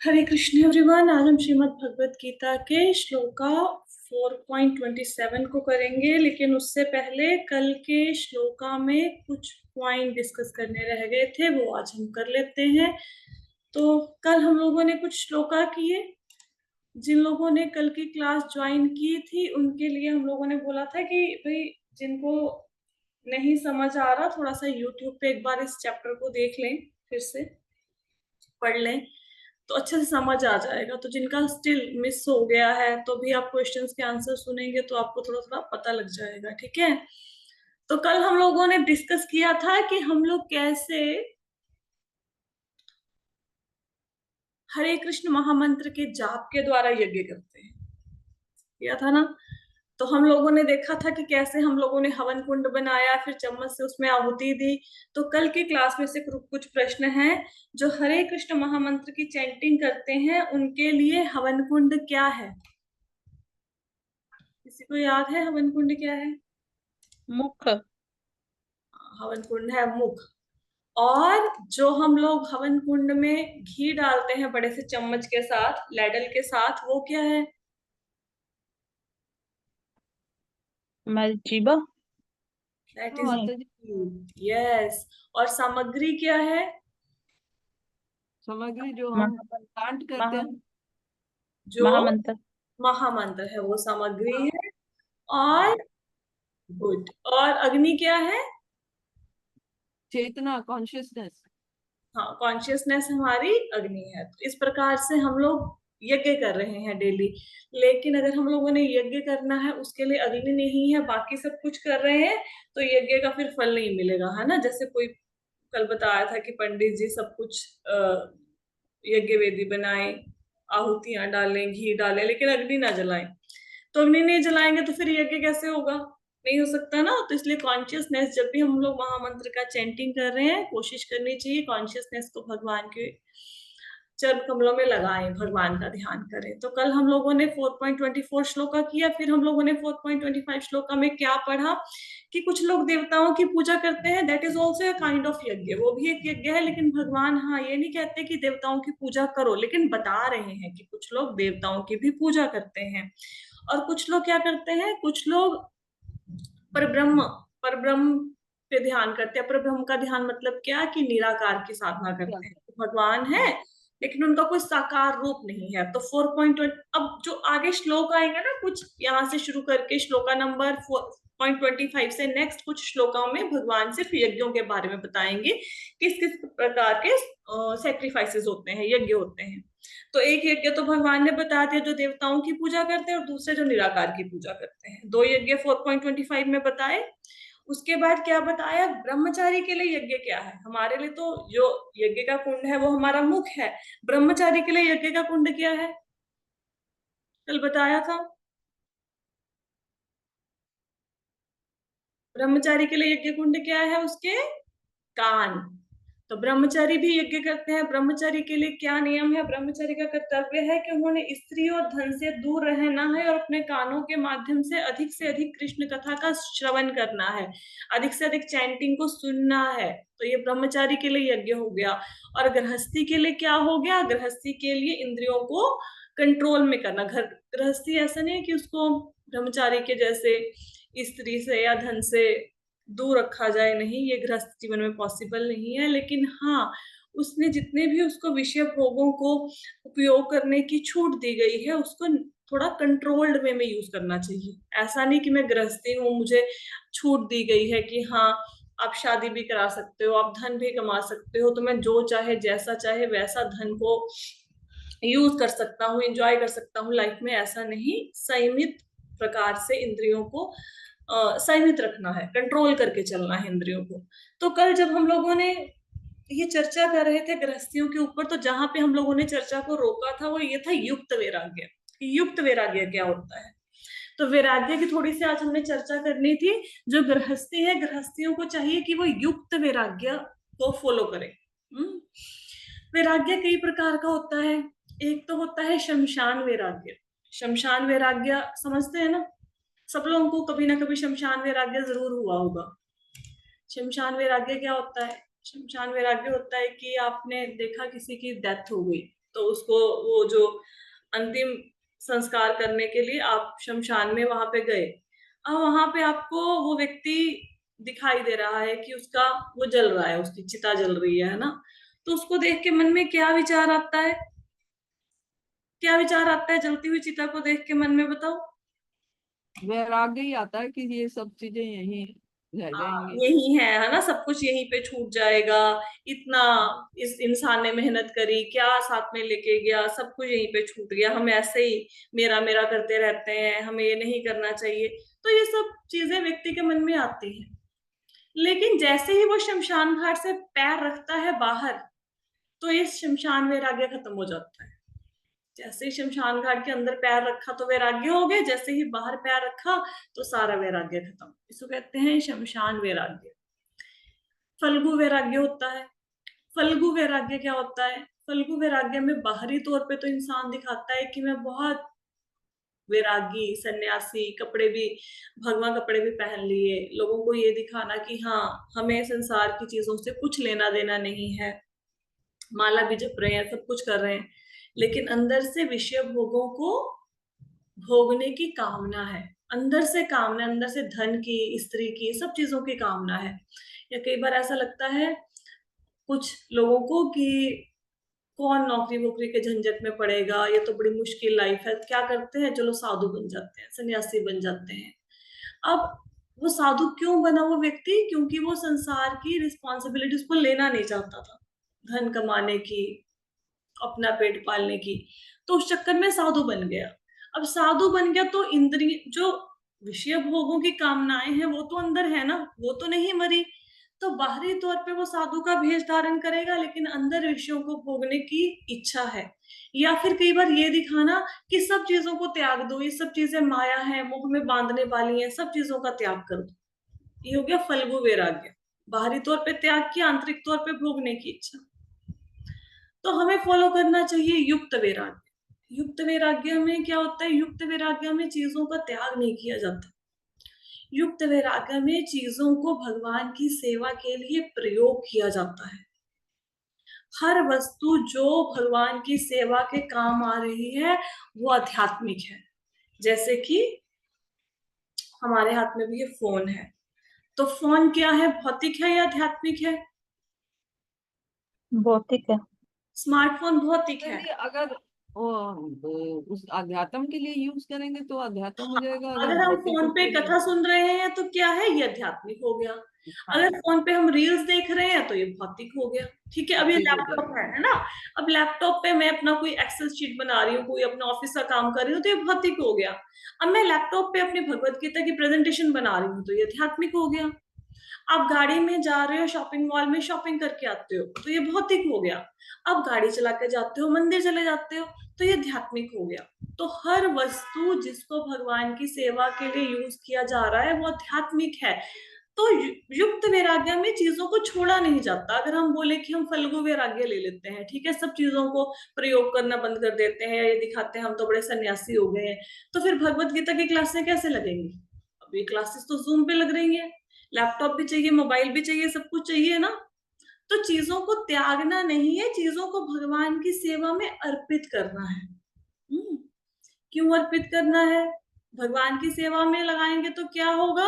हरे Krishna everyone. आज हम श्रीमद् भगवत गीता के श्लोका 4.27 को करेंगे, लेकिन उससे पहले कल के श्लोका में कुछ पॉइंट डिस्कस करने रह गए थे, वो आज हम कर लेते हैं। तो कल हम लोगों ने कुछ श्लोका किए। जिन लोगों ने कल की क्लास ज्वाइन की थी उनके लिए हम लोगों ने बोला था कि भाई जिनको नहीं समझ आ रहा, थोड़ा सा यूट्यूब पे एक बार इस चैप्टर को देख लें, फिर से पढ़ लें तो अच्छे से समझ आ जाएगा। तो जिनका स्टिल मिस हो गया है तो भी आप क्वेश्चंस के आंसर सुनेंगे तो आपको थोड़ा थोड़ा पता लग जाएगा, ठीक है। तो कल हम लोगों ने डिस्कस किया था कि हम लोग कैसे हरे कृष्ण महामंत्र के जाप के द्वारा यज्ञ करते हैं, किया था ना। तो हम लोगों ने देखा था कि कैसे हम लोगों ने हवन कुंड बनाया, फिर चम्मच से उसमें आहुति दी। तो कल की क्लास में से कुछ प्रश्न हैं। जो हरे कृष्ण महामंत्र की चैंटिंग करते हैं उनके लिए हवन कुंड क्या है? किसी को याद है हवन कुंड क्या है? मुख। हवन कुंड है मुख। और जो हम लोग हवन कुंड में घी डालते हैं बड़े से चम्मच के साथ, लैडल के साथ, वो क्या है? मलचिबा। दैट हाँ इज माता जी। यस। और सामग्री क्या है? सामग्री जो हम महा कांट करते महा हैं। जो महामंत्र। महामंत्र है वो सामग्री है। और गुड। और अग्नि क्या है? चेतना, कॉन्शियसनेस। हाँ, कॉन्शियसनेस हमारी अग्नि है। तो इस प्रकार से हम लोग यज्ञ कर रहे हैं डेली। लेकिन अगर हम लोगों ने यज्ञ करना है, उसके लिए अग्नि नहीं है, बाकी सब कुछ कर रहे हैं, तो यज्ञ का फिर फल नहीं मिलेगा, है ना। जैसे कोई कल बताया था कि पंडित जी सब कुछ यज्ञ वेदी बनाए, आहुतियां डालें, घी डालें, लेकिन अग्नि ना जलाएं। तो अग्नि नहीं जलाएंगे तो फिर यज्ञ कैसे होगा? नहीं हो सकता ना। तो इसलिए कॉन्शियसनेस, जब भी हम लोग महामंत्र का चैंटिंग कर रहे हैं, कोशिश करनी चाहिए कॉन्शियसनेस को भगवान के चरण कमलों में लगाएं, भगवान का ध्यान करें। तो कल हम लोगों ने 4.24 श्लोका किया। फिर हम लोगों ने 4.25 श्लोका में क्या पढ़ा कि कुछ लोग देवताओं की पूजा करते हैं, that is also a kind of यज्ञ, वो भी एक यज्ञ है। लेकिन भगवान, हाँ, ये नहीं कहते कि देवताओं की पूजा करो, लेकिन बता रहे हैं कि कुछ लोग देवताओं की भी पूजा करते हैं। और कुछ लोग क्या करते हैं, कुछ लोग परब्रह्म परब्रह्म पे ध्यान करते हैं। परब्रह्म का ध्यान मतलब क्या कि निराकार की साधना करते हैं, तो भगवान है लेकिन उनका कोई साकार रूप नहीं है। तो 4.20, अब जो आगे श्लोक आएंगे ना, कुछ यहाँ से शुरू करके श्लोका नंबर 4.25 से नेक्स्ट कुछ श्लोकों में भगवान सिर्फ यज्ञों के बारे में बताएंगे, किस किस प्रकार के सेक्रीफाइसेस होते हैं, यज्ञ होते हैं। तो एक यज्ञ तो भगवान ने बता दिया जो देवताओं की पूजा करते हैं, और दूसरे जो निराकार की पूजा करते हैं। दो यज्ञ 4.25 में बताए। उसके बाद क्या बताया? ब्रह्मचारी के लिए यज्ञ क्या है। हमारे लिए तो जो यज्ञ का कुंड है वो हमारा मुख है। ब्रह्मचारी के लिए यज्ञ का कुंड क्या है? कल बताया था। ब्रह्मचारी के लिए यज्ञ कुंड क्या है? उसके कान। तो ब्रह्मचारी भी यज्ञ करते हैं। ब्रह्मचारी के लिए क्या नियम है? ब्रह्मचारी का कर्तव्य है कि उन्होंने स्त्री और धन से दूर रहना है, और अपने कानों के माध्यम से अधिक कृष्ण कथा का श्रवण करना है, अधिक से अधिक चैंटिंग को सुनना है। तो ये ब्रह्मचारी के लिए यज्ञ हो गया। और गृहस्थी के लिए क्या हो गया? गृहस्थी के लिए इंद्रियों को कंट्रोल में करना। घर गृहस्थी ऐसा नहीं है कि उसको ब्रह्मचारी के जैसे स्त्री से या धन से दूर रखा जाए, नहीं, ये गृहस्थ जीवन में पॉसिबल नहीं है। लेकिन हाँ, उसने जितने भी उसको विषय भोगों को उपयोग करने की छूट दी गई है, उसको थोड़ा कंट्रोल्ड वे में यूज करना चाहिए। ऐसा नहीं कि मैं गृहस्थी हूँ, मुझे छूट दी गई है कि हाँ आप शादी भी करा सकते हो, आप धन भी कमा सकते हो, तो मैं जो चाहे जैसा चाहे वैसा धन को यूज कर सकता हूँ, एंजॉय कर सकता हूँ लाइफ में। ऐसा नहीं, संयमित प्रकार से इंद्रियों को संयमित रखना है, कंट्रोल करके चलना है इंद्रियों को। तो कल जब हम लोगों ने ये चर्चा कर रहे थे गृहस्थियों के ऊपर, तो जहां पे हम लोगों ने चर्चा को रोका था वो ये था युक्त वैराग्य। युक्त वैराग्य क्या होता है? तो वैराग्य की थोड़ी सी आज हमने चर्चा करनी थी। जो गृहस्थी है, गृहस्थियों को चाहिए कि वो युक्त वैराग्य को फॉलो करें। वैराग्य कई प्रकार का होता है। एक तो होता है शमशान वैराग्य। शमशान वैराग्य समझते हैं ना? सब लोगों को कभी ना कभी शमशान वैराग्य जरूर हुआ होगा। शमशान वैराग्य क्या होता है? शमशान वैराग्य होता है कि आपने देखा किसी की डेथ हो गई, तो उसको वो जो अंतिम संस्कार करने के लिए आप शमशान में वहां पे गए। अब वहां पे आपको वो व्यक्ति दिखाई दे रहा है कि उसका वो जल रहा है, उसकी चिता जल रही है ना। तो उसको देख के मन में क्या विचार आता है? क्या विचार आता है जलती हुई चिता को देख के मन में, बताओ? वैराग्य ही आता है कि ये सब चीजें यहीं रह हाँ, जाएंगी। यही है ना, सब कुछ यहीं पे छूट जाएगा। इतना इस इंसान ने मेहनत करी, क्या साथ में लेके गया, सब कुछ यहीं पे छूट गया। हम ऐसे ही मेरा मेरा करते रहते हैं, हमें ये नहीं करना चाहिए। तो ये सब चीजें व्यक्ति के मन में आती हैं। लेकिन जैसे ही वो शमशान घाट से पैर रखता है बाहर, तो ये शमशान वैराग्य खत्म हो जाता है। जैसे ही शमशान घाट के अंदर पैर रखा तो वैराग्य हो गया, जैसे ही बाहर पैर रखा तो सारा वैराग्य खत्म। इसको कहते हैं शमशान वैराग्य। फल्गु वैराग्य होता है। फल्गु वैराग्य क्या होता है? फल्गु वैराग्य में बाहरी तौर पे तो इंसान दिखाता है कि मैं बहुत वैरागी सन्यासी, कपड़े भी भगवा कपड़े भी पहन लिए, लोगों को ये दिखाना कि हाँ, हमें संसार की चीजों से कुछ लेना देना नहीं है, माला भी जप रहे हैं, सब कुछ कर रहे हैं। लेकिन अंदर से विषय भोगों को भोगने की कामना है। अंदर से कामना, अंदर से धन की, स्त्री की, सब चीजों की कामना है। या कई बार ऐसा लगता है कुछ लोगों को कि कौन नौकरी वोकरी के झंझट में पड़ेगा, ये तो बड़ी मुश्किल लाइफ है। क्या करते हैं, चलो साधु बन जाते हैं, सन्यासी बन जाते हैं। अब वो साधु क्यों बना वो व्यक्ति? क्योंकि वो संसार की रिस्पॉन्सिबिलिटी उसको लेना नहीं चाहता था, धन कमाने की, अपना पेट पालने की। तो उस चक्कर में साधु बन गया। अब साधु बन गया तो इंद्रिय जो विषय भोगों की कामनाएं हैं वो तो अंदर है ना, वो तो नहीं मरी। तो बाहरी तौर पे वो साधु का भेष धारण करेगा, लेकिन अंदर विषयों को भोगने की इच्छा है। या फिर कई बार ये दिखाना कि सब चीजों को त्याग दो, ये सब चीजें माया है, मुख में बांधने वाली हैं, सब चीजों का त्याग कर दो। ये हो गया फल्गु वैराग्य। बाहरी तौर पे त्याग किया, आंतरिक तौर पे भोगने की इच्छा। तो हमें फॉलो करना चाहिए युक्त वैराग्य। युक्त वैराग्य में क्या होता है? युक्त वैराग्य में चीजों का त्याग नहीं किया जाता। युक्त वैराग्य में चीजों को भगवान की सेवा के लिए प्रयोग किया जाता है। हर वस्तु जो भगवान की सेवा के काम आ रही है वो आध्यात्मिक है। जैसे कि हमारे हाथ में भी ये फोन है, तो फोन क्या है, भौतिक है या आध्यात्मिक है? भौतिक है। स्मार्टफोन भौतिक है। चलिए, अगर वो उस अध्यात्म के लिए यूज करेंगे तो अध्यात्म हो जाएगा, अगर अगर हम भौतिक फोन पे उसके लिए। कथा सुन रहे हैं तो क्या है, ये आध्यात्मिक हो गया। हाँ, अगर फोन पे हम रील्स देख रहे हैं तो ये भौतिक हो गया। ठीक है, अब ये भौतिक हो लैपटॉप जाएगा। है ना। अब लैपटॉप पे मैं अपना कोई एक्सेल शीट बना रही हूँ, कोई अपना ऑफिस का काम कर रही हूँ, तो ये भौतिक हो गया। अब मैं लैपटॉप पे अपनी भगवत गीता की प्रेजेंटेशन बना रही हूँ, तो ये आध्यात्मिक हो गया। आप गाड़ी में जा रहे हो, शॉपिंग मॉल में शॉपिंग करके आते हो, तो ये भौतिक हो गया। अब गाड़ी चला के जाते हो, मंदिर चले जाते हो, तो ये आध्यात्मिक हो गया। तो हर वस्तु जिसको भगवान की सेवा के लिए यूज किया जा रहा है वो आध्यात्मिक है। तो युक्त वैराग्य में चीजों को छोड़ा नहीं जाता। अगर हम बोले कि हम फल्गु वैराग्य ले लेते हैं, ठीक है, सब चीजों को प्रयोग करना बंद कर देते हैं, ये दिखाते हैं हम तो बड़े सन्यासी हो गए हैं, तो फिर भगवत गीता की क्लासें कैसे लगेंगी? अब ये क्लासेस तो जूम पे लग रही हैं। लैपटॉप भी चाहिए, मोबाइल भी चाहिए, सब कुछ चाहिए ना। तो चीजों को त्यागना नहीं है, चीजों को भगवान की सेवा में अर्पित करना है। क्यों अर्पित करना है? भगवान की सेवा में लगाएंगे तो क्या होगा?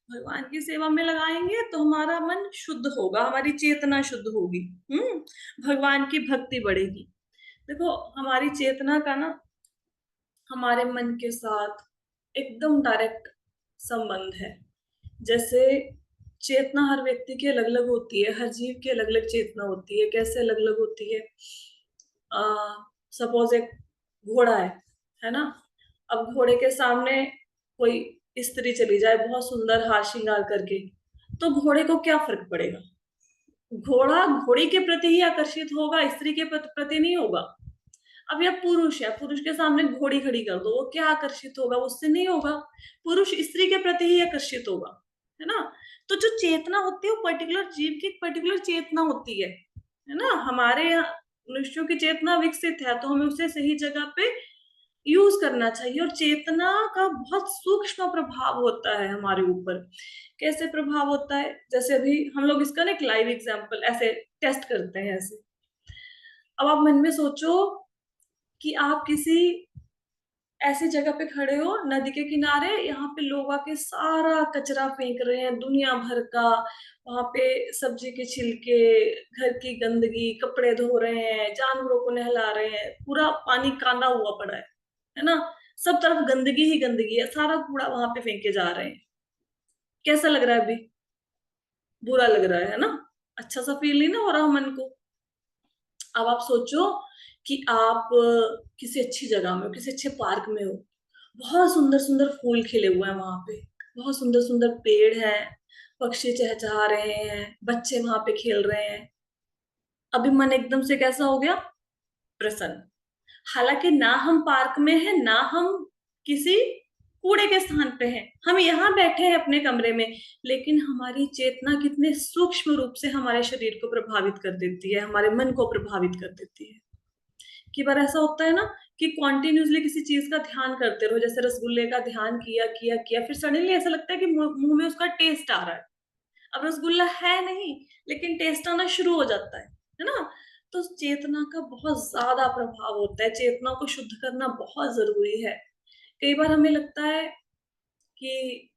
भगवान की सेवा में लगाएंगे तो हमारा मन शुद्ध होगा, हमारी चेतना शुद्ध होगी। भगवान की भक्ति बढ़ेगी। देखो, हमारी चेतना का ना हमारे मन के साथ एकदम डायरेक्ट संबंध है। जैसे चेतना हर व्यक्ति की अलग अलग होती है, हर जीव की अलग अलग चेतना होती है। कैसे अलग अलग होती है? आ सपोज एक घोड़ा है ना। अब घोड़े के सामने कोई स्त्री चली जाए बहुत सुंदर हार श्रृंगार करके, तो घोड़े को क्या फर्क पड़ेगा? घोड़ा घोड़ी के प्रति ही आकर्षित होगा, स्त्री के प्रति नहीं होगा। अब यह पुरुष है, पुरुष के सामने घोड़ी खड़ी कर दो, वो क्या आकर्षित होगा? उससे नहीं होगा। पुरुष स्त्री के प्रति ही आकर्षित होगा, है ना। तो जो चेतना होती है वो पर्टिकुलर जीव की एक पर्टिकुलर चेतना होती है ना। हमारे यहाँ मनुष्यों की चेतना विकसित है, तो हमें उसे सही जगह पे यूज करना चाहिए। और चेतना का बहुत सूक्ष्म प्रभाव होता है हमारे ऊपर। कैसे प्रभाव होता है? जैसे अभी हम लोग इसका ना एक लाइव एग्जांपल ऐसे टेस्ट करते हैं ऐसे। अब आप मन में सोचो कि आप किसी ऐसी जगह पे खड़े हो नदी के किनारे, यहाँ पे लोग आके सारा कचरा फेंक रहे हैं दुनिया भर का, वहां पे सब्जी के छिलके, घर की गंदगी, कपड़े धो रहे हैं, जानवरों को नहला रहे हैं, पूरा पानी कांदा हुआ पड़ा है ना, सब तरफ गंदगी ही गंदगी है, सारा कूड़ा वहां पे फेंके जा रहे हैं। कैसा लग रहा है अभी? बुरा लग रहा है ना? अच्छा सा फील नहीं ना हो रहा मन को? अब आप सोचो कि आप किसी अच्छी जगह में हो, किसी अच्छे पार्क में हो, बहुत सुंदर सुंदर फूल खिले हुए हैं वहां पे, बहुत सुंदर सुंदर पेड़ हैं, पक्षी चहचहा रहे हैं, बच्चे वहां पे खेल रहे हैं। अभी मन एकदम से कैसा हो गया? प्रसन्न। हालांकि ना हम पार्क में हैं, ना हम किसी कूड़े के स्थान पे हैं, हम यहाँ बैठे हैं अपने कमरे में, लेकिन हमारी चेतना कितने सूक्ष्म रूप से हमारे शरीर को प्रभावित कर देती है, हमारे मन को प्रभावित कर देती है। कई बार ऐसा होता है ना कि कॉन्टिन्यूसली किसी चीज का ध्यान करते रहो, जैसे रसगुल्ले का ध्यान किया किया किया, फिर सडनली ऐसा लगता है कि मुंह में उसका टेस्ट आ रहा है। अब रसगुल्ला है नहीं, लेकिन टेस्ट आना शुरू हो जाता है ना? तो चेतना का बहुत ज्यादा प्रभाव होता है, चेतना को शुद्ध करना बहुत जरूरी है। कई बार हमें लगता है कि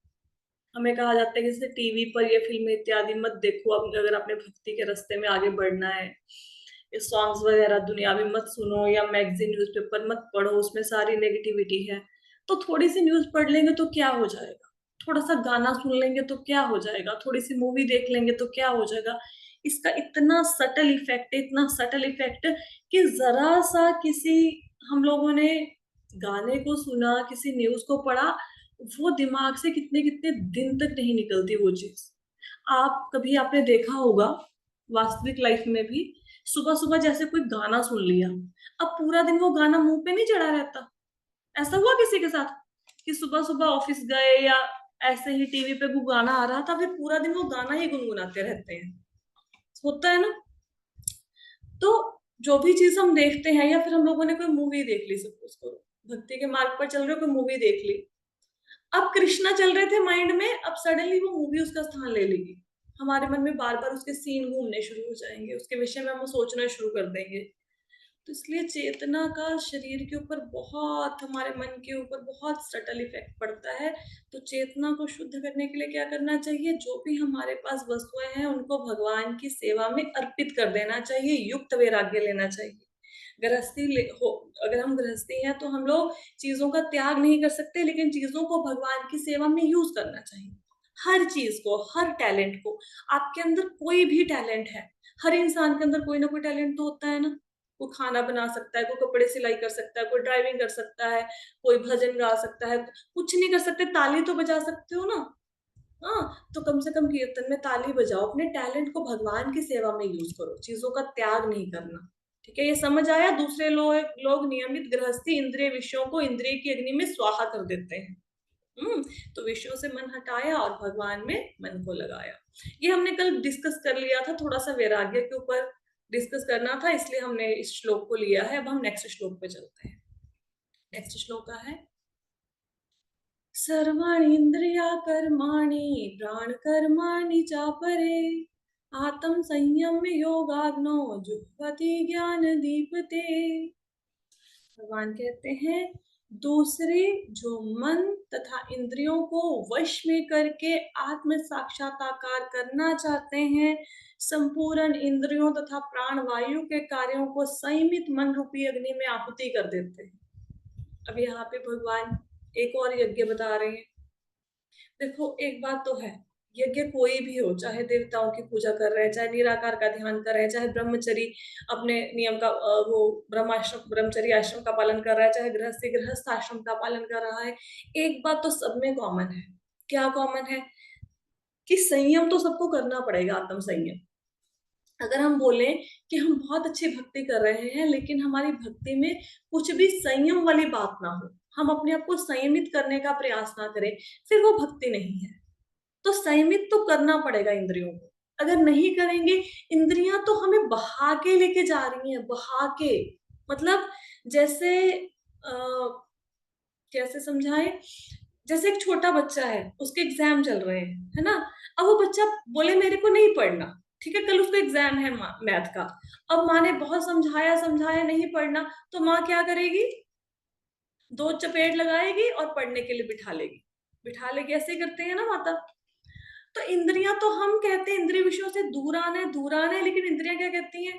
हमें कहा जाता है कि जैसे टीवी पर ये फिल्में इत्यादि मत देखो, अब अगर अपने भक्ति के रास्ते में आगे बढ़ना है, ये सॉन्ग्स वगैरह दुनियावी मत सुनो, या मैगजीन न्यूज़पेपर मत पढ़ो, उसमें सारी नेगेटिविटी है। तो थोड़ी सी न्यूज पढ़ लेंगे तो क्या हो जाएगा, थोड़ा सा गाना सुन लेंगे तो क्या हो जाएगा, थोड़ी सी मूवी देख लेंगे तो क्या हो जाएगा। इसका इतना सटल इफेक्ट है, इतना सटल इफेक्ट, कि जरा सा किसी, हम लोगों ने गाने को सुना, किसी न्यूज को पढ़ा, वो दिमाग से कितने कितने दिन तक नहीं निकलती वो चीज। आप कभी आपने देखा होगा वास्तविक लाइफ में भी, सुबह सुबह जैसे कोई गाना सुन लिया, अब पूरा दिन वो गाना मुंह पे नहीं चढ़ा रहता। ऐसा हुआ किसी के साथ कि सुबह सुबह ऑफिस गए, या ऐसे ही टीवी पे वो गाना आ रहा था, फिर पूरा दिन वो गाना ही गुनगुनाते रहते हैं? होता है ना? तो जो भी चीज हम देखते हैं, या फिर हम लोगों ने कोई मूवी देख ली, सपोज करो भक्ति के मार्ग पर चल रहे हो, कोई मूवी देख ली, अब कृष्णा चल रहे थे माइंड में, अब सडनली वो मूवी उसका स्थान ले लेगी, हमारे मन में बार बार उसके सीन घूमने शुरू हो जाएंगे, उसके विषय में हम सोचना शुरू कर देंगे। तो इसलिए चेतना का शरीर के ऊपर बहुत, हमारे मन के ऊपर बहुत सटल इफेक्ट पड़ता है। तो चेतना को शुद्ध करने के लिए क्या करना चाहिए? जो भी हमारे पास वस्तुएं हैं उनको भगवान की सेवा में अर्पित कर देना चाहिए, युक्त वैराग्य लेना चाहिए। गृहस्थी हो, अगर हम गृहस्थी हैं तो हम लोग चीजों का त्याग नहीं कर सकते, लेकिन चीजों को भगवान की सेवा में यूज करना चाहिए। हर चीज को, हर टैलेंट को, आपके अंदर कोई भी टैलेंट है, हर इंसान के अंदर कोई ना कोई टैलेंट तो होता है ना। कोई खाना बना सकता है, कोई कपड़े सिलाई कर सकता है, कोई ड्राइविंग कर सकता है, कोई भजन गा सकता है, कुछ नहीं कर सकते, ताली तो बजा सकते हो ना? हाँ, तो कम से कम कीर्तन में ताली बजाओ, अपने टैलेंट को भगवान की सेवा में यूज करो, चीजों का त्याग नहीं करना। ठीक है, ये समझ आया? दूसरे लोग नियमित गृहस्थी इंद्रिय विषयों को इंद्रिय की अग्नि में स्वाहा कर देते हैं। तो विषयों से मन हटाया और भगवान में मन को लगाया। ये हमने कल डिस्कस कर लिया था, थोड़ा सा वैराग्य के ऊपर डिस्कस करना था, इसलिए हमने इस श्लोक को लिया है। अब हम नेक्स्ट श्लोक पे चलते हैं। नेक्स्ट श्लोक का है, सर्वाणि इंद्रिया कर्माणि प्राण कर्माणि चापरे आत्म संयम्य योगाग्नो जुह्वति ज्ञान दीपते। भगवान कहते हैं, दूसरे जो मन तथा इंद्रियों को वश में करके आत्म साक्षात्कार करना चाहते हैं, संपूर्ण इंद्रियों तथा प्राण वायु के कार्यों को संयमित मन रूपी अग्नि में आहुति कर देते हैं। अब यहाँ पे भगवान एक और यज्ञ बता रहे हैं। देखो, एक बात तो है, यज्ञ कोई भी हो, चाहे देवताओं की पूजा कर रहे हैं, चाहे निराकार का ध्यान कर रहे हैं, चाहे ब्रह्मचरी अपने नियम का वो ब्रह्माश्रम ब्रह्मचर्य आश्रम का पालन कर रहा है, चाहे गृहस्थी गृहस्थ आश्रम का पालन कर रहा है, एक बात तो सब में कॉमन है। क्या कॉमन है? कि संयम तो सबको करना पड़ेगा, आत्म संयम। अगर हम बोले कि हम बहुत अच्छी भक्ति कर रहे हैं, लेकिन हमारी भक्ति में कुछ भी संयम वाली बात ना हो, हम अपने आप को संयमित करने का प्रयास ना करें, फिर वो भक्ति नहीं है। तो संयमित तो करना पड़ेगा इंद्रियों को। अगर नहीं करेंगे, इंद्रियां तो हमें बहा के लेके जा रही हैं, बहा के, मतलब जैसे कैसे समझाएं, जैसे एक छोटा बच्चा है, उसके एग्जाम चल रहे हैं, है ना? अब वो बच्चा बोले मेरे को नहीं पढ़ना, ठीक है, कल उसका एग्जाम है मैथ का। अब माँ ने बहुत समझाया समझाया, नहीं पढ़ना, तो माँ क्या करेगी, दो चपेट लगाएगी और पढ़ने के लिए बिठा लेगी, बिठा लेगी। ऐसे ही करते हैं ना माता। तो इंद्रियां तो हम कहते हैं इंद्रिय विषयों से दूर आना है, दूर आना है, लेकिन इंद्रियां क्या कहती हैं,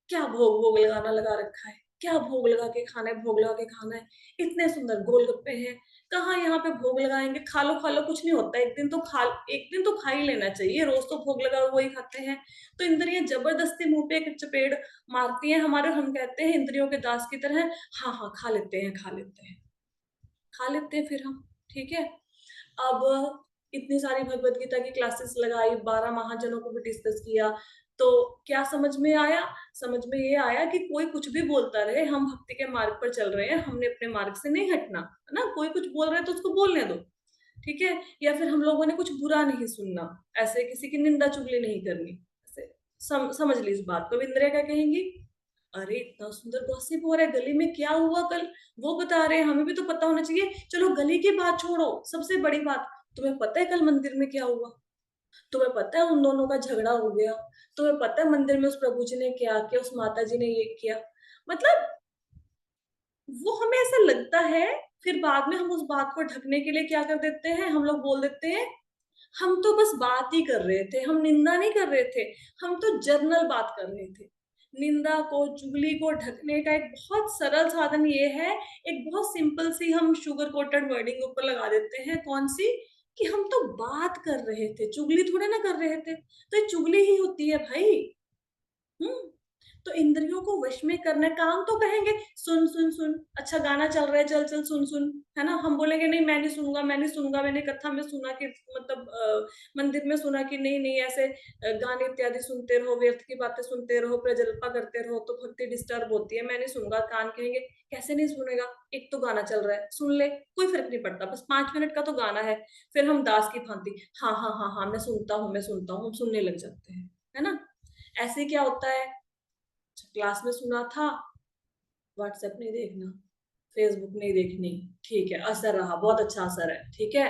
क्या भोग भोग लगाना लगा रखा है, क्या भोग लगा के खाना है, भोग लगा के खाना है। इतने सुंदर गोलगप्पे हैं, कहाँ यहाँ पे भोग लगाएंगे, खा लो, कुछ नहीं होता, एक दिन तो खा ही लेना चाहिए, रोज तो भोग लगा हुआ ही खाते हैं। तो इंद्रियां जबरदस्ती मुंह पे एक चपेट मारती हैं हमारे, हम कहते हैं इंद्रियों के दास की तरह, हाँ हाँ खा लेते हैं, खा लेते हैं, खा लेते हैं फिर हम। ठीक है। अब इतनी सारी भगवत गीता की क्लासेस लगाई, 12 महाजनों को भी डिस्कस किया, तो क्या समझ में आया, समझ में ये आया कि कोई कुछ भी बोलता रहे, हम भक्ति के मार्ग पर चल रहे हैं, हमने अपने मार्ग से नहीं हटना है ना। कोई कुछ बोल रहा है तो उसको बोलने दो, ठीक है। या फिर हम लोगों ने कुछ बुरा नहीं सुनना, ऐसे किसी की निंदा चुगली नहीं करनी, ऐसे समझ ली इस बात को। अब इंद्रिया क्या कहेंगी, अरे इतना सुंदर गॉसिप हो रहा है, गली में क्या हुआ कल वो बता रहे हैं, हमें भी तो पता होना चाहिए। चलो गली की बात छोड़ो, सबसे बड़ी बात, तुम्हें पता है कल मंदिर में क्या हुआ, तुम्हें पता है उन दोनों का झगड़ा हो गया, तुम्हें पता है मंदिर में उस प्रभु जी ने क्या किया, उस माता जी ने ये किया। मतलब वो हमें ऐसा लगता है, फिर बाद में हम उस बात को ढकने के लिए क्या कर देते हैं, हम लोग बोल देते हैं हम तो बस बात ही कर रहे थे, हम निंदा नहीं कर रहे थे, हम तो जर्नल बात कर रहे थे। निंदा को, चुगली को ढकने का एक बहुत सरल साधन ये है, एक बहुत सिंपल सी हम शुगर कोटेड वर्डिंग ऊपर लगा देते हैं, कौन सी, कि हम तो बात कर रहे थे, चुगली थोड़े ना कर रहे थे। तो ये चुगली ही होती है भाई। हम्म। तो इंद्रियों को वश में करना, काम तो कहेंगे सुन सुन सुन, अच्छा गाना चल रहा है, चल चल सुन सुन, है ना। हम बोलेंगे नहीं मैं नहीं सुनूंगा, मैं नहीं सुनूंगा, मैंने कथा में सुना कि मतलब मंदिर में सुना कि नहीं नहीं ऐसे गाने इत्यादि सुनते रहो, व्यर्थ की बातें सुनते रहो, प्रजल्पा करते रहो तो भक्ति डिस्टर्ब होती है, मैं नहीं सुनूंगा। कान कहेंगे कैसे नहीं सुनेगा, एक तो गाना चल रहा है, सुन ले, कोई फर्क नहीं पड़ता, बस 5 मिनट का तो गाना है। फिर हम दास की भांति हाँ हाँ हाँ हाँ मैं सुनता हूँ, मैं सुनता हूँ, हम सुनने लग जाते हैं, है ना। ऐसे क्या होता है, क्लास में सुना था, व्हाट्सएप नहीं देखना, फेसबुक नहीं देखनी, ठीक है, असर रहा, बहुत अच्छा असर है, ठीक है।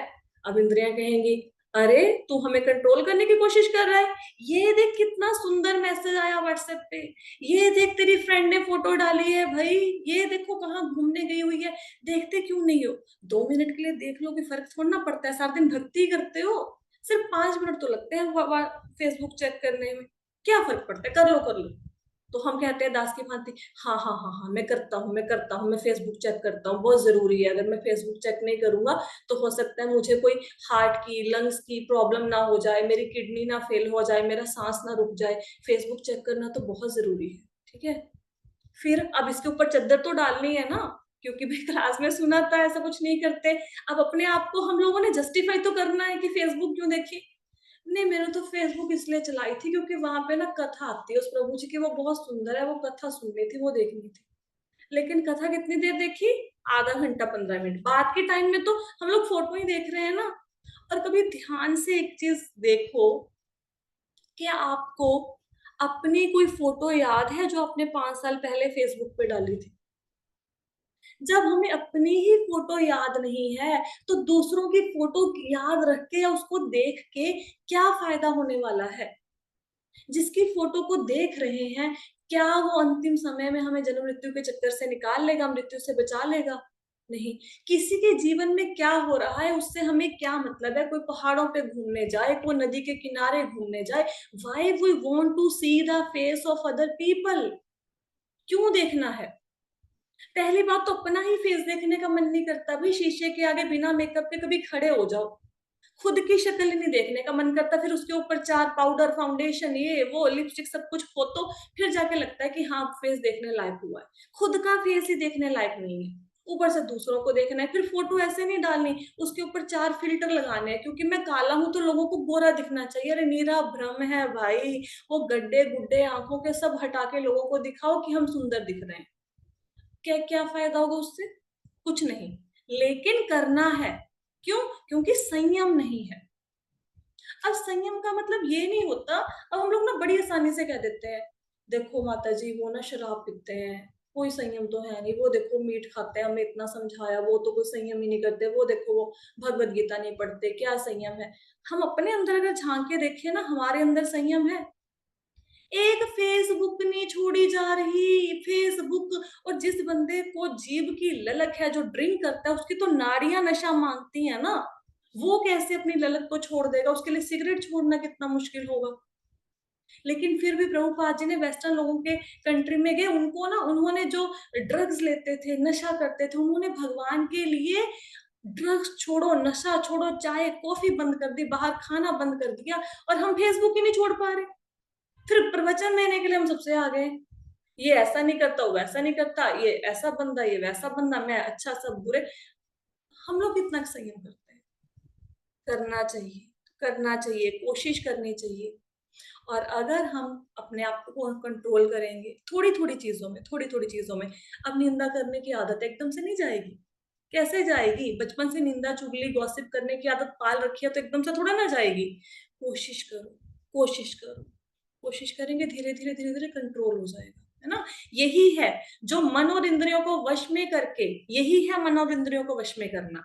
अब इंद्रियां कहेंगी अरे तू हमें कंट्रोल करने की कोशिश कर रहा है, ये देख कितना सुंदर मैसेज आया व्हाट्सएप पे, ये देख तेरी फ्रेंड ने फोटो डाली है भाई, ये देखो कहाँ घूमने गई हुई है, देखते क्यों नहीं हो। 2 मिनट के लिए देख लो कि फर्क थोड़ा ना पड़ता है, सारा दिन भक्ति करते हो, सिर्फ 5 मिनट तो लगते हैं फेसबुक चेक करने में, क्या फर्क पड़ता है, कर लो कर लो। तो हम कहते हैं दास की भांति हाँ हाँ हाँ हाँ मैं करता हूँ, मैं करता हूँ, मैं फेसबुक चेक करता हूँ, बहुत जरूरी है, अगर मैं फेसबुक चेक नहीं करूंगा तो हो सकता है मुझे कोई हार्ट की, लंग्स की प्रॉब्लम ना हो जाए, मेरी किडनी ना फेल हो जाए, मेरा सांस ना रुक जाए, फेसबुक चेक करना तो बहुत जरूरी है, ठीक है। फिर अब इसके ऊपर चद्दर तो डालनी है ना, क्योंकि भाई क्लास में सुना था ऐसा कुछ नहीं करते। अब अपने आप को हम लोगों ने जस्टिफाई तो करना है कि फेसबुक क्यों देखी, नहीं मैंने तो फेसबुक इसलिए चलाई थी क्योंकि वहां पे ना कथा आती है उस प्रभु जी की, वो बहुत सुंदर है, वो कथा सुननी थी, वो देखनी थी। लेकिन कथा कितनी देर देखी, आधा घंटा 15 मिनट, बाद के टाइम में तो हम लोग फोटो ही देख रहे हैं ना। और कभी ध्यान से एक चीज देखो, क्या आपको अपनी कोई फोटो याद है जो आपने 5 साल पहले फेसबुक पे डाली थी। जब हमें अपनी ही फोटो याद नहीं है तो दूसरों की फोटो याद रख के या उसको देख के क्या फायदा होने वाला है। जिसकी फोटो को देख रहे हैं, क्या वो अंतिम समय में हमें जन्म मृत्यु के चक्कर से निकाल लेगा, मृत्यु से बचा लेगा, नहीं। किसी के जीवन में क्या हो रहा है उससे हमें क्या मतलब है, कोई पहाड़ों पे घूमने जाए, कोई नदी के किनारे घूमने जाए, why we want to see the face of other people, क्यों देखना है। पहली बात तो अपना ही फेस देखने का मन नहीं करता भाई, शीशे के आगे बिना मेकअप के कभी खड़े हो जाओ, खुद की शक्ल ही नहीं देखने का मन करता, फिर उसके ऊपर 4 पाउडर, फाउंडेशन, ये वो लिपस्टिक सब कुछ हो तो फिर जाके लगता है कि हाँ फेस देखने लायक हुआ है। खुद का फेस ही देखने लायक नहीं है, ऊपर से दूसरों को देखना है। फिर फोटो ऐसे नहीं डालनी, उसके ऊपर 4 फिल्टर लगाने हैं, क्योंकि मैं काला हूं तो लोगों को गोरा दिखना चाहिए। अरे नीरा भ्रम है भाई, वो गड्ढे गुड्ढे आंखों के सब हटा के लोगों को दिखाओ कि हम सुंदर दिख रहे हैं, क्या क्या फायदा होगा उससे, कुछ नहीं। लेकिन करना है, क्यों, क्योंकि संयम नहीं है। अब संयम का मतलब ये नहीं होता, अब हम लोग ना बड़ी आसानी से कह देते हैं देखो माता जी वो ना शराब पीते हैं, कोई संयम तो है नहीं, वो देखो मीट खाते हैं, हमने इतना समझाया, वो तो कोई संयम ही नहीं करते, वो देखो वो भगवत गीता नहीं पढ़ते, क्या संयम है। हम अपने अंदर अगर झांक के देखें ना, हमारे अंदर संयम है। एक फेसबुक नहीं छोड़ी जा रही, फेसबुक। और जिस बंदे को जीभ की ललक है, जो ड्रिंक करता है, उसकी तो नाड़ियां नशा मांगती है ना, वो कैसे अपनी ललक को छोड़ देगा? उसके लिए सिगरेट छोड़ना कितना मुश्किल होगा। लेकिन फिर भी प्रभुपाद जी ने वेस्टर्न लोगों के कंट्री में गए, उनको ना, उन्होंने जो ड्रग्स लेते थे, नशा करते थे, उन्होंने भगवान के लिए ड्रग्स छोड़ो, नशा छोड़ो, चाय कॉफी बंद कर दी, बाहर खाना बंद कर दिया, और हम फेसबुक ही नहीं छोड़ पा रहे। फिर प्रवचन देने के लिए हम सबसे आ गए, ये ऐसा नहीं करता, वो वैसा नहीं करता, ये ऐसा बंदा, ये वैसा बंदा, मैं अच्छा सब बुरे। हम लोग कितना संयम करते हैं? करना चाहिए, करना चाहिए, कोशिश करनी चाहिए। और अगर हम अपने आप को कंट्रोल करेंगे, थोड़ी थोड़ी चीजों में, थोड़ी थोड़ी चीजों में, अब निंदा करने की आदत एकदम से नहीं जाएगी। कैसे जाएगी? बचपन से निंदा चुगली गॉसिप करने की आदत पाल रखी है, तो एकदम से थोड़ा ना जाएगी। कोशिश करो, कोशिश करो, कोशिश करेंगे, धीरे धीरे धीरे धीरे कंट्रोल हो जाएगा, है ना। यही है जो मन और इंद्रियों को वश में करके, यही है मन और इंद्रियों को वश में करना।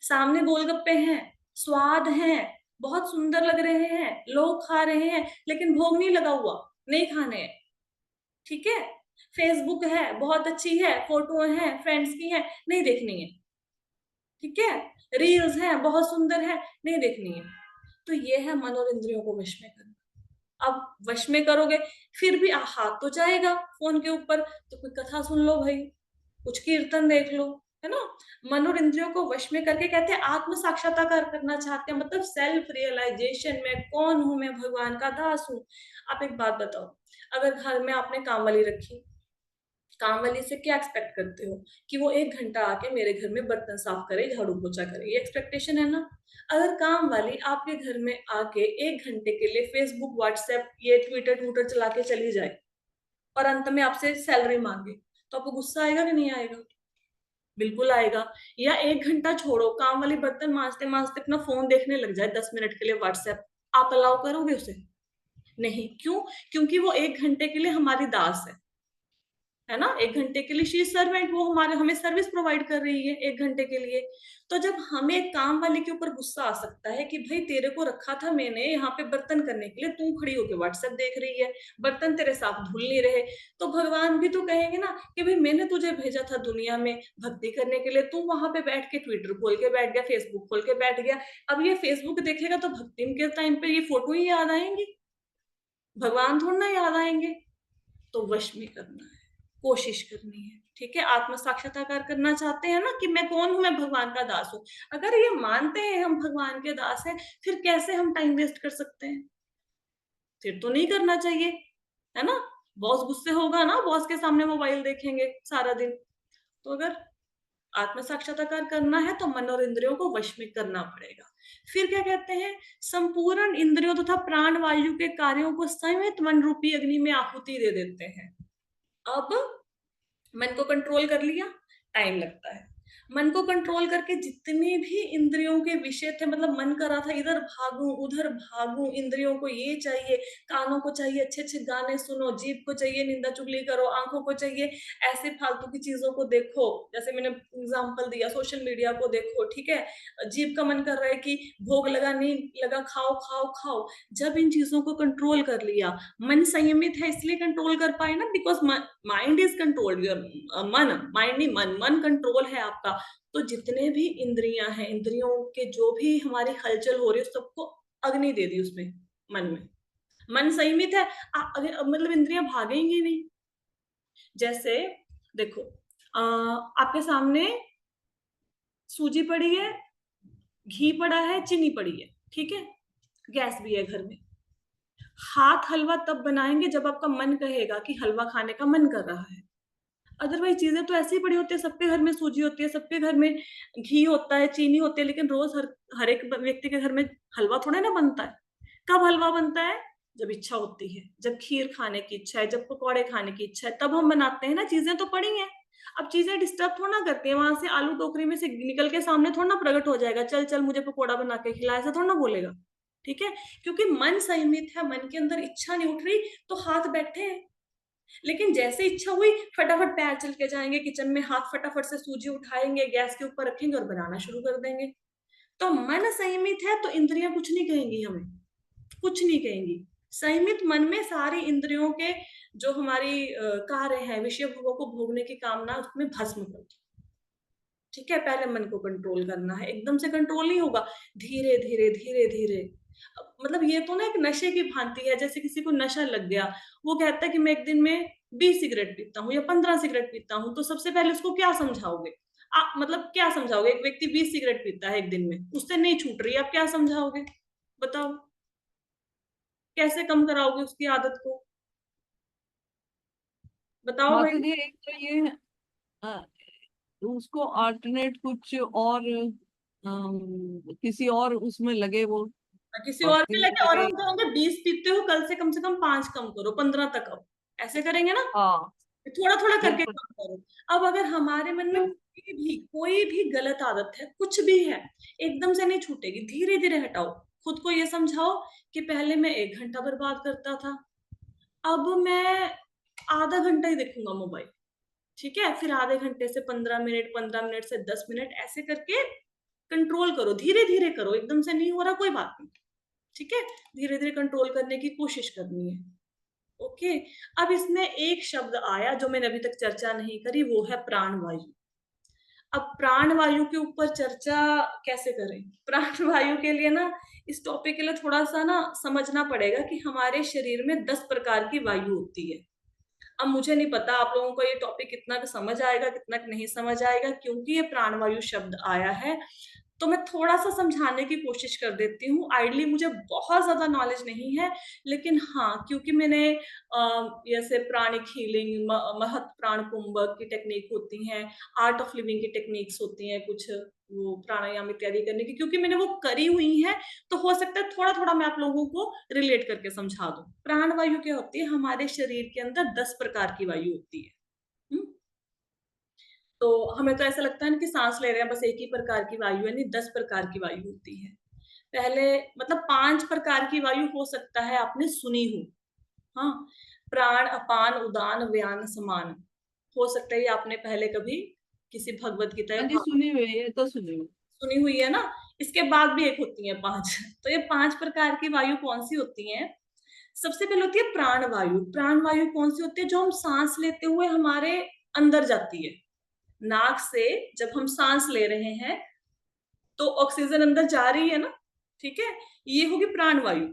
सामने गोलगप्पे हैं, स्वाद हैं, बहुत सुंदर लग रहे हैं, लोग खा रहे हैं, लेकिन भोग नहीं लगा हुआ, नहीं खाने हैं, ठीक है। फेसबुक है, बहुत अच्छी है, फोटो है, फ्रेंड्स की है, नहीं देखनी है, ठीक है। रील्स है, बहुत सुंदर है, नहीं देखनी है। तो ये है मन और इंद्रियों को वश में करना। अब वश में करोगे, फिर भी हाथ तो जाएगा फोन के ऊपर, तो कोई कथा सुन लो भाई, कुछ कीर्तन देख लो, है ना। मन और इंद्रियों को वश में करके कहते हैं आत्म साक्षात्कार करना चाहते हैं, मतलब सेल्फ रियलाइजेशन, में कौन हूं, मैं भगवान का दास हूं। आप एक बात बताओ, अगर घर में आपने काम वाली रखी, काम वाली से क्या एक्सपेक्ट करते हो? कि वो 1 घंटा आके मेरे घर में बर्तन साफ करे, झाड़ू पोछा करे, ये एक्सपेक्टेशन है ना। अगर काम वाली आपके घर में आके 1 घंटे के लिए फेसबुक, व्हाट्सएप, ये ट्विटर ट्विटर चला के चली जाए, और अंत में आपसे सैलरी मांगे, तो आपको गुस्सा आएगा कि नहीं आएगा? बिल्कुल आएगा। या 1 घंटा छोड़ो, काम वाली बर्तन मांजते मांजते अपना फोन देखने लग जाए 10 मिनट के लिए व्हाट्सएप, आप अलाउ करोगे उसे? नहीं। क्यों? क्योंकि वो 1 घंटे के लिए हमारी दास है ना। 1 घंटे के लिए शी सर्वेंट, वो हमारे हमें सर्विस प्रोवाइड कर रही है 1 घंटे के लिए। तो जब हमें काम वाले के ऊपर गुस्सा आ सकता है कि भाई तेरे को रखा था मैंने यहाँ पे बर्तन करने के लिए, तू खड़ी होके व्हाट्सएप देख रही है, बर्तन तेरे साथ धुल नहीं रहे, तो भगवान भी तो कहेंगे ना कि भाई मैंने तुझे भेजा था दुनिया में भक्ति करने के लिए, तू वहां पे बैठ के ट्विटर खोल के बैठ गया, फेसबुक खोल के बैठ गया। अब ये फेसबुक देखेगा तो भक्ति के टाइम पे ये फोटो ही याद आएंगी, भगवान थोड़ा ना याद आएंगे। तो वश में करना है, कोशिश करनी है, ठीक है। आत्म साक्षात्कार करना चाहते हैं ना कि मैं कौन हूं, मैं भगवान का दास हूं। अगर ये मानते हैं हम भगवान के दास हैं, फिर कैसे हम टाइम वेस्ट कर सकते हैं? फिर तो नहीं करना चाहिए, है ना। बॉस गुस्से होगा ना, बॉस के सामने मोबाइल देखेंगे सारा दिन। तो अगर आत्म साक्षात्कार करना है तो मन और इंद्रियों को वश में करना पड़ेगा। फिर क्या कहते हैं? संपूर्ण इंद्रियों तथा प्राण वायु के कार्यों को संयमित मन रूपी अग्नि में आहुति दे देते हैं। अब मन को कंट्रोल कर लिया, टाइम लगता है। मन को कंट्रोल करके जितने भी इंद्रियों के विषय थे, मतलब मन कर रहा था इधर भागूं उधर भागूं, इंद्रियों को ये चाहिए, कानों को चाहिए अच्छे अच्छे गाने सुनो, जीभ को चाहिए निंदा चुगली करो, आंखों को चाहिए ऐसे फालतू की चीजों को देखो, जैसे मैंने एग्जांपल दिया सोशल मीडिया को देखो, ठीक है। जीभ का मन कर रहा है कि भोग लगा नहीं लगा, खाओ खाओ खाओ। जब इन चीजों को कंट्रोल कर लिया, मन संयमित है इसलिए कंट्रोल कर पाए ना, बिकॉज माइंड इज कंट्रोल्ड, मन, माइंड नहीं, मन, मन कंट्रोल है आपका। तो जितने भी इंद्रियां हैं, इंद्रियों के जो भी हमारी हलचल हो रही है, सबको अग्नि दे दी उसमें, मन में। मन संयमित है, मतलब इंद्रियां भागेंगी नहीं। जैसे देखो, आपके सामने सूजी पड़ी है, घी पड़ा है, चीनी पड़ी है, ठीक है, गैस भी है घर में। हाथ हलवा तब बनाएंगे जब आपका मन कहेगा कि हलवा खाने का मन कर रहा है। अदरवाइज चीजें तो ऐसे ही पड़ी होती है, सबके घर में सूजी होती है, सबके घर में घी होता है, चीनी होती है, लेकिन रोज हर एक व्यक्ति के घर में हलवा थोड़ा ना बनता है। कब हलवा बनता है? जब इच्छा होती है, जब खीर खाने की इच्छा है, जब पकौड़े खाने की इच्छा है, तब हम बनाते हैं ना। चीजें तो पड़ी हैं। अब चीजें डिस्टर्ब थोड़ा ना करती है, वहां से आलू टोकरी में से निकल के सामने थोड़ा ना प्रकट हो जाएगा, चल चल मुझे पकौड़ा बना के खिला, ऐसा थोड़ा ना बोलेगा, ठीक है। क्योंकि मन संयमित है, मन के अंदर इच्छा नहीं उठ रही, तो हाथ बैठे हैं। लेकिन जैसे इच्छा हुई, फटाफट पैर चल के जाएंगे किचन में, हाथ फटाफट से सूजी उठाएंगे, गैस के ऊपर रखेंगे और बनाना शुरू कर देंगे। तो मन संयमित है तो इंद्रियां कुछ नहीं कहेंगी हमें, कुछ नहीं कहेंगी। संयमित मन में सारी इंद्रियों के जो हमारी कार्य है, विषय भोगों को भोगने की कामना, उसमें भस्म कर दो। ठीक है, पहले मन को कंट्रोल करना है, एकदम से कंट्रोल नहीं होगा, धीरे धीरे धीरे धीरे। मतलब ये तो ना एक नशे की भांति है, जैसे किसी को नशा लग गया, वो कहता है कि मैं एक दिन में 20 सिगरेट पीता हूँ या 15 सिगरेट पीता हूँ, तो सबसे पहले उसको क्या समझाओगे? मतलब क्या समझाओगे? एक व्यक्ति 20 सिगरेट पीता है एक दिन में, उससे नहीं छूट रही, आप क्या समझाओगे? बताओ, कैसे कम कराओगे उसकी आदत को? बताओ हाँ भाई। तो ये एक तो ये अ, उसको अल्टरनेट कुछ और किसी और उसमें लगे वो, किसी और भक्ति पे में लगे, और लगे। हम कहोगे 20 पीते हो, कल से कम 5 कम करो, 15 तक आओ। ऐसे करेंगे ना, हाँ थोड़ा थोड़ा करके बिल्कुल। कम करो। अब अगर हमारे मन में तो कोई भी गलत आदत है, कुछ भी है, एकदम से नहीं छूटेगी, धीरे धीरे हटाओ। खुद को ये समझाओ कि पहले मैं 1 घंटा बर्बाद करता था, अब मैं आधा घंटा ही देखूंगा मोबाइल। ठीक है, फिर आधे घंटे से 15 मिनट, 15 मिनट से 10 मिनट, ऐसे करके कंट्रोल करो, धीरे धीरे करो, एकदम से नहीं हो रहा कोई बात नहीं। ठीक है, धीरे धीरे कंट्रोल करने की कोशिश करनी है। ओके। अब इसमें एक शब्द आया जो मैंने अभी तक चर्चा नहीं करी, वो है प्राणवायु। अब प्राणवायु के ऊपर चर्चा कैसे करें? प्राणवायु के लिए ना, इस टॉपिक के लिए थोड़ा सा ना समझना पड़ेगा कि हमारे शरीर में 10 प्रकार की वायु होती है। अब मुझे नहीं पता आप लोगों को ये टॉपिक कितना समझ आएगा, कितना नहीं समझ आएगा, क्योंकि ये प्राणवायु शब्द आया है, तो मैं थोड़ा सा समझाने की कोशिश कर देती हूँ। आइडली मुझे बहुत ज्यादा नॉलेज नहीं है, लेकिन हाँ, क्योंकि मैंने जैसे प्राणिक हीलिंग, महत प्राण कुंभक की टेक्निक होती हैं, आर्ट ऑफ लिविंग की टेक्निक्स होती हैं कुछ, वो प्राणायाम इत्यादि करने की, क्योंकि मैंने वो करी हुई है, तो हो सकता है थोड़ा थोड़ा मैं आप लोगों को रिलेट करके समझा दूं। प्राणवायु क्या होती है? हमारे शरीर के अंदर 10 प्रकार की वायु होती है। हम्म? तो हमें तो ऐसा लगता है ना कि सांस ले रहे हैं, बस एक ही प्रकार की वायु है, नहीं, 10 प्रकार की वायु होती है। पहले मतलब 5 प्रकार की वायु हो सकता है आपने सुनी हो। हाँ, प्राण, अपान, उदान, व्यान, समान। हो सकता है ये आपने पहले कभी किसी भगवत गीता या हाँ जी सुनी हुई है, ये तो सुनी हुई। सुनी हुई है ना। इसके बाद भी एक होती है 5। तो ये 5 प्रकार की वायु कौन सी होती है? सबसे पहले होती है प्राण वायु। प्राण वायु कौन सी होती है? जो हम सांस लेते हुए हमारे अंदर जाती है। नाक से जब हम सांस ले रहे हैं, तो ऑक्सीजन अंदर जा रही है ना। ठीक है, ये होगी प्राण वायु।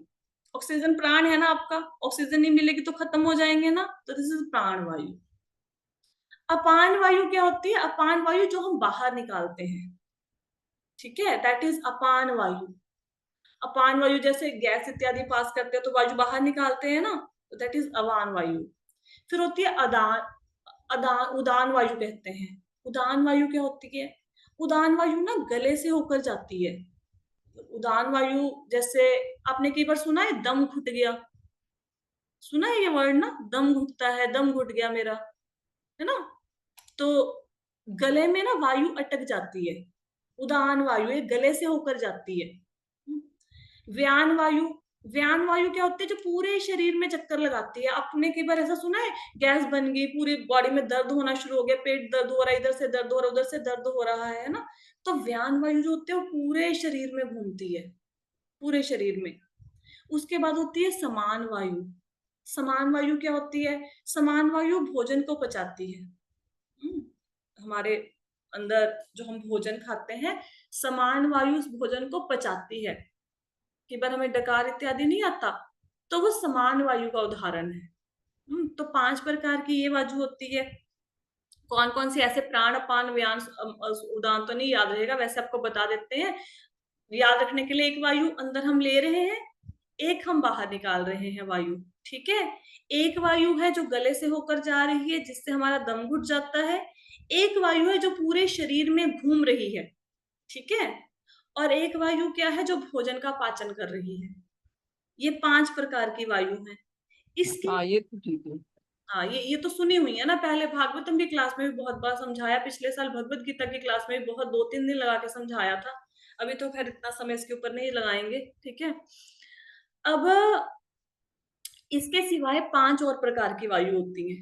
ऑक्सीजन प्राण है ना आपका, ऑक्सीजन नहीं मिलेगी तो खत्म हो जाएंगे ना, तो दिस इज प्राण वायु। अपान वायु क्या होती है? अपान वायु जो हम बाहर निकालते हैं। ठीक है, दैट इज अपान वायु। अपान वायु जैसे गैस इत्यादि पास करते हैं तो वायु बाहर निकालते हैं ना, तो दैट इज अवान वायु। फिर होती है अदान, अदान उदान वायु कहते हैं। उदान वायु क्या होती है? उदान वायु ना गले से होकर जाती है। उदान वायु जैसे आपने कई बार सुना है दम घुट गया, सुना है ये वर्ड ना, दम घुटता है, दम घुट गया मेरा, है ना। तो गले में ना वायु अटक जाती है, उदान वायु ये गले से होकर जाती है। व्यान वायु, व्यान वायु क्या होती है? जो पूरे शरीर में चक्कर लगाती है। आपने कई बार ऐसा सुना है, गैस बन गई, पूरी बॉडी में दर्द होना शुरू हो गया, पेट दर्द हो रहा है, इधर से दर्द हो रहा है, उधर से दर्द हो रहा है ना। तो व्यान वायु जो होती है वो पूरे शरीर में घूमती है, पूरे शरीर में। उसके बाद होती है समान वायु। समान वायु क्या होती है? समान वायु भोजन को पचाती है। हम्म, हमारे अंदर जो हम भोजन खाते हैं, समान वायु उस भोजन को पचाती है। कई बार हमें डकार इत्यादि नहीं आता, तो वो समान वायु का उदाहरण है। तो 5 प्रकार की ये वायु होती है। कौन कौन सी? ऐसे प्राण, अपान, व्यान, उदान तो नहीं याद रहेगा, वैसे आपको बता देते हैं याद रखने के लिए। एक वायु अंदर हम ले रहे हैं, एक हम बाहर निकाल रहे हैं वायु। ठीक है, एक वायु है जो गले से होकर जा रही है, जिससे हमारा दम घुट जाता है। एक वायु है जो पूरे शरीर में घूम रही है। ठीक है, और एक वायु क्या है? जो भोजन का पाचन कर रही है। ये 5 प्रकार की वायु है। इसके हाँ ये तो ठीक है। हाँ, ये तो सुनी हुई है ना, पहले भागवतम की क्लास में भी बहुत बार समझाया, पिछले साल भगवत गीता की क्लास में भी बहुत 2-3 दिन लगा के समझाया था। अभी तो खैर इतना समय इसके ऊपर नहीं लगाएंगे। ठीक है, अब इसके सिवाय 5 और प्रकार की वायु होती है।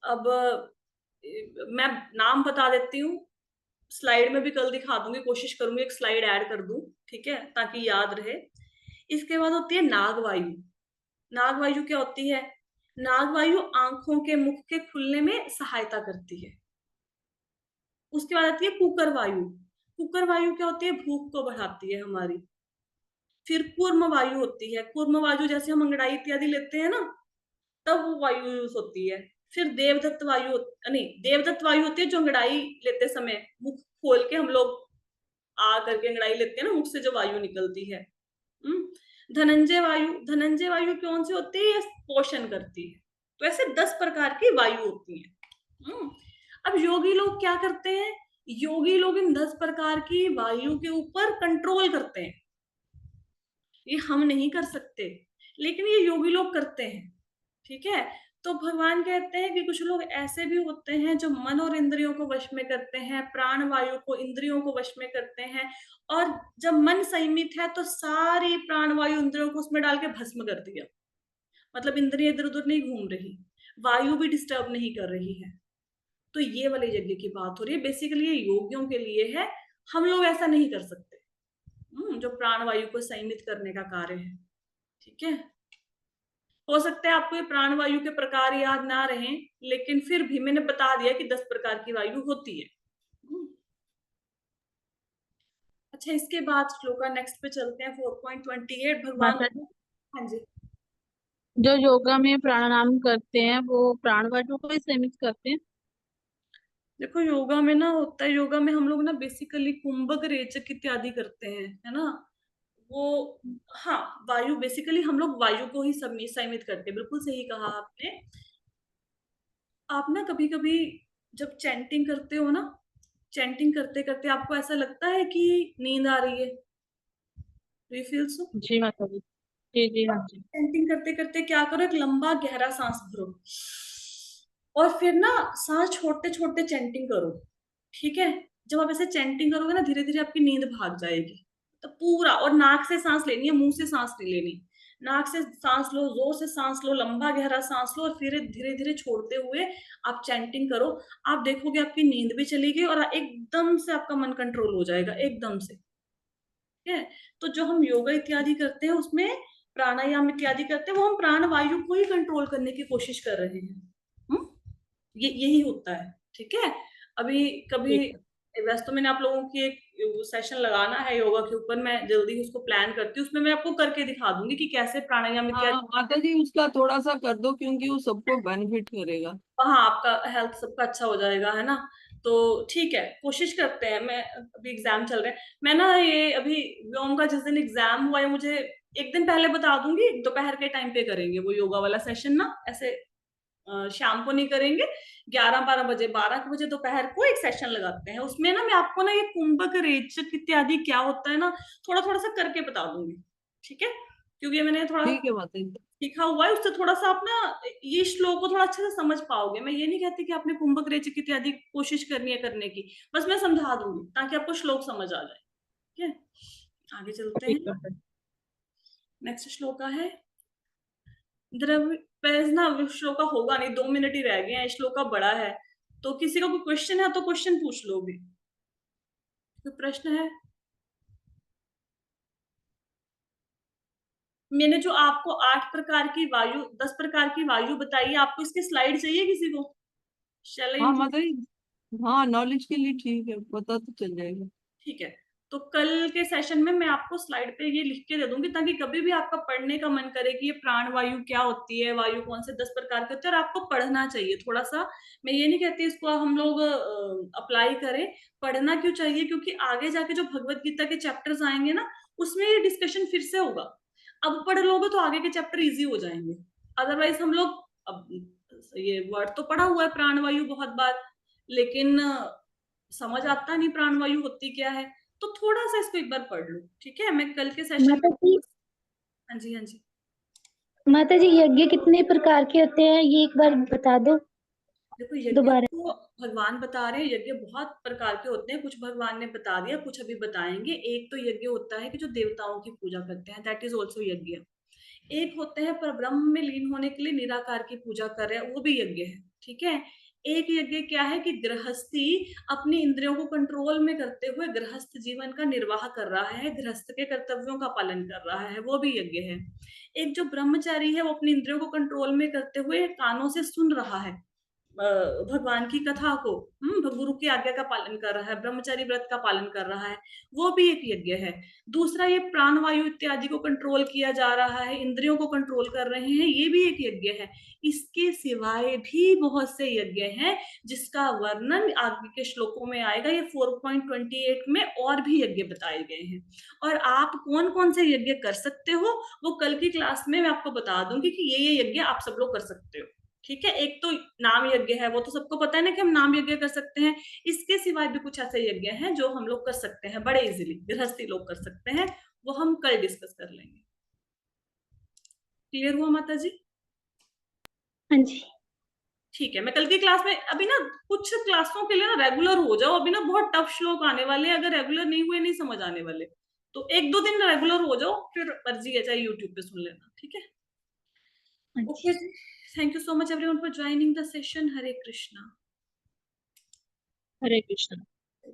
अब मैं नाम बता देती हूँ, स्लाइड में भी कल दिखा दूंगी, कोशिश करूंगी एक स्लाइड ऐड कर दूं, ठीक है, ताकि याद रहे। इसके बाद होती है नाग वायु। नाग वायु क्या होती है? नाग वायु आंखों के मुख के खुलने में सहायता करती है। उसके बाद आती है कुकर वायु। कुकर वायु क्या होती है? भूख को बढ़ाती है हमारी। फिर कूर्म वायु होती है। कूर्म वायु जैसे हम अंगड़ाई इत्यादि लेते हैं ना, तब वो वायु यूज होती है। फिर देवदत्त वायु, नहीं, देवदत्त वायु होती है जो अंगड़ाई लेते समय मुख खोल के हम लोग आ करके अंगड़ाई लेते हैं ना, मुख से जो वायु निकलती है। धनंजय वायु, धनंजय वायु कौन सी होती है? ये पोषण करती है। तो ऐसे 10 प्रकार की वायु होती है। अब योगी लोग क्या करते हैं? योगी लोग इन 10 प्रकार की वायु के ऊपर कंट्रोल करते हैं। ये हम नहीं कर सकते, लेकिन ये योगी लोग करते हैं। ठीक है। तो भगवान कहते हैं कि कुछ लोग ऐसे भी होते हैं जो मन और इंद्रियों को वश में करते हैं, प्राण वायु को इंद्रियों को वश में करते हैं, और जब मन संयमित है तो सारी प्राण वायु इंद्रियों को उसमें डाल के भस्म कर दिया। मतलब इंद्रिय इधर उधर नहीं घूम रही, वायु भी डिस्टर्ब नहीं कर रही है। तो ये वाले यज्ञ की बात हो रही है। बेसिकली ये योगियों के लिए है, हम लोग ऐसा नहीं कर सकते। जो प्राण वायु को संयमित करने का कार्य है। ठीक है। हो सकता है आपको ये प्राण वायु के प्रकार याद ना रहे, लेकिन फिर भी मैंने बता दिया कि 10 प्रकार की वायु होती है। अच्छा, इसके बाद श्लोका नेक्स्ट पे चलते हैं 4.28 भगवान। माता जी, हाँ जी। जो योगा में प्राणायाम करते हैं वो प्राण वायु को ही सीमित करते हैं। देखो योगा में ना होता है, योगा में हम लोग ना बेसिकली कुंभक रेचक इत्यादि करते हैं, है ना। वो, हाँ, वायु बेसिकली हम लोग वायु को ही संयमित करते हैं। बिल्कुल सही कहा आपने। आप ना कभी कभी जब चैंटिंग करते हो ना, चैंटिंग करते करते आपको ऐसा लगता है कि नींद आ रही है? Do you feel so? जी माता जी। जी जी, हाँ जी। चैंटिंग करते करते क्या करो, एक लंबा गहरा सांस भरो, और फिर ना सांस छोड़ते छोड़ते चैंटिंग करो। ठीक है। जब आप ऐसे चैंटिंग करोगे ना, धीरे धीरे आपकी नींद भाग जाएगी। तो पूरा, और नाक से सांस लेनी है, मुंह से सांस नहीं लेनी। नाक से सांस लो, जोर से सांस लो, लंबा गहरा सांस लो, और फिर धीरे धीरे छोड़ते हुए आप चैंटिंग करो। आप देखोगे आपकी नींद भी चली गई और एकदम से आपका मन कंट्रोल हो जाएगा, एकदम से। ठीक है। तो जो हम योगा इत्यादि करते हैं उसमें प्राणायाम इत्यादि करते हैं, वो हम प्राण वायु को ही कंट्रोल करने की कोशिश कर रहे हैं। ये यही होता है। ठीक है। अभी कभी, ठीक है। वैसे तो मैंने आप लोगों की एक सेशन लगाना है योगा के ऊपर, मैं जल्दी उसको प्लान करती हूँ, उसमें मैं आपको करके दिखा दूंगी कि कैसे प्राणायाम हाँ इत्यादि। माता जी, उसका थोड़ा सा कर दो क्योंकि वो सबको बेनिफिट करेगा। हाँ, आपका हेल्थ सबका अच्छा हो जाएगा, है ना। तो ठीक है, कोशिश करते हैं। मैं, अभी एग्जाम चल रहे हैं, मैं ना ये अभी व्योम का जिस दिन एग्जाम हुआ है, मुझे एक दिन पहले बता दूंगी, दोपहर के टाइम पे करेंगे वो योगा वाला सेशन ना, ऐसे शाम को नहीं करेंगे। 11-12 बजे, 12 बजे दोपहर को एक सेशन लगाते हैं। उसमें ना मैं आपको ना ये कुंभक रेचक इत्यादि क्या होता है ना, थोड़ा थोड़ा सा करके बता दूंगी। ठीक है। क्योंकि मैंने थोड़ा ठीक है माता जी। सीखा हुआ है, उससे थोड़ा सा आप ना ये श्लोक को थोड़ा अच्छे से समझ पाओगे। मैं ये नहीं कहती कि आपने कुंभक रेचक इत्यादि कोशिश करनी है करने की, बस मैं समझा दूंगी ताकि आपको श्लोक समझ आ जाए। ठीक है। आगे चलते ठीक हैं। है। नेक्स्ट श्लोका है द्रव्य। वैसे ना श्लोका होगा नहीं, 2 मिनट ही रह गए हैं, श्लोका बड़ा है। तो किसी का कोई क्वेश्चन है तो क्वेश्चन पूछ लो भी। कोई प्रश्न है? मैंने जो आपको 8 प्रकार की वायु, 10 प्रकार की वायु बताई है, आपको इसकी स्लाइड चाहिए किसी को? शैल हाँ इंक्लूड? माता जी, हाँ नॉलेज के लिए ठीक है, पता तो चल जाएगा। ठीक है। तो कल के सेशन में मैं आपको स्लाइड पे ये लिख के दे दूंगी, ताकि कभी भी आपका पढ़ने का मन करे कि ये प्राण वायु क्या होती है, वायु कौन से 10 प्रकार के होते हैं, और आपको पढ़ना चाहिए थोड़ा सा। मैं ये नहीं कहती इसको हम लोग अप्लाई करें, पढ़ना क्यों चाहिए, क्योंकि आगे जाके जो भगवत गीता के चैप्टर्स आएंगे ना, उसमें ये डिस्कशन फिर से होगा। अब पढ़ लोगे तो आगे के चैप्टर इजी हो जाएंगे। अदरवाइज हम लोग, अब ये वर्ड तो पढ़ा हुआ है प्राण वायु बहुत बार, लेकिन समझ आता नहीं प्राण वायु होती क्या है। तो थोड़ा सा इसको एक बार पढ़ लो। ठीक है। मैं कल के सेशन माता में। जी, हाँ जी, हाँ जी। माता जी, यज्ञ कितने प्रकार के होते हैं ये एक बार बता दो देखो यज्ञ दोबारा। तो भगवान बता रहे हैं, यज्ञ बहुत प्रकार के होते हैं। कुछ भगवान ने बता दिया, कुछ अभी बताएंगे। एक तो यज्ञ होता है कि जो देवताओं की पूजा करते हैं, दैट इज ऑल्सो यज्ञ। एक होते हैं पर ब्रह्म में लीन होने के लिए निराकार की पूजा कर रहे हैं, वो भी यज्ञ है। ठीक है। एक यज्ञ क्या है कि गृहस्थी अपनी इंद्रियों को कंट्रोल में करते हुए गृहस्थ जीवन का निर्वाह कर रहा है, गृहस्थ के कर्तव्यों का पालन कर रहा है, वो भी यज्ञ है। एक जो ब्रह्मचारी है वो अपनी इंद्रियों को कंट्रोल में करते हुए कानों से सुन रहा है भगवान की कथा को, गुरु की आज्ञा का पालन कर रहा है, ब्रह्मचारी व्रत का पालन कर रहा है, वो भी एक यज्ञ है। दूसरा, ये प्राण वायु इत्यादि को कंट्रोल किया जा रहा है, इंद्रियों को कंट्रोल कर रहे हैं, ये भी एक यज्ञ है। इसके सिवाय भी बहुत से यज्ञ हैं जिसका वर्णन आगे के श्लोकों में आएगा। ये 4.28 में और भी यज्ञ बताए गए हैं, और आप कौन कौन से यज्ञ कर सकते हो वो कल की क्लास में मैं आपको बता दूंगी कि ये यज्ञ आप सब लोग कर सकते हो। ठीक है, एक तो नाम यज्ञ है, वो तो सबको पता है ना कि हम नाम यज्ञ कर सकते हैं। इसके सिवाय भी कुछ ऐसे यज्ञ हैं जो हम लोग कर सकते हैं बड़े इजीली, गृहस्थी लोग कर सकते हैं, वो हम कल डिस्कस कर लेंगे। क्लियर हुआ माता जी? हाँ जी। ठीक है, मैं कल की क्लास में, अभी ना कुछ क्लासों के लिए ना रेगुलर हो जाओ, अभी ना बहुत टफ श्लोक आने वाले हैं, अगर रेगुलर नहीं हुए नहीं समझ आने वाले, तो एक दो दिन रेगुलर हो जाओ, फिर मर्जी है चाहे यूट्यूब पे सुन लेना। ठीक है, ओके जी, thank you so much everyone for joining the session. Hare Krishna. Hare Krishna.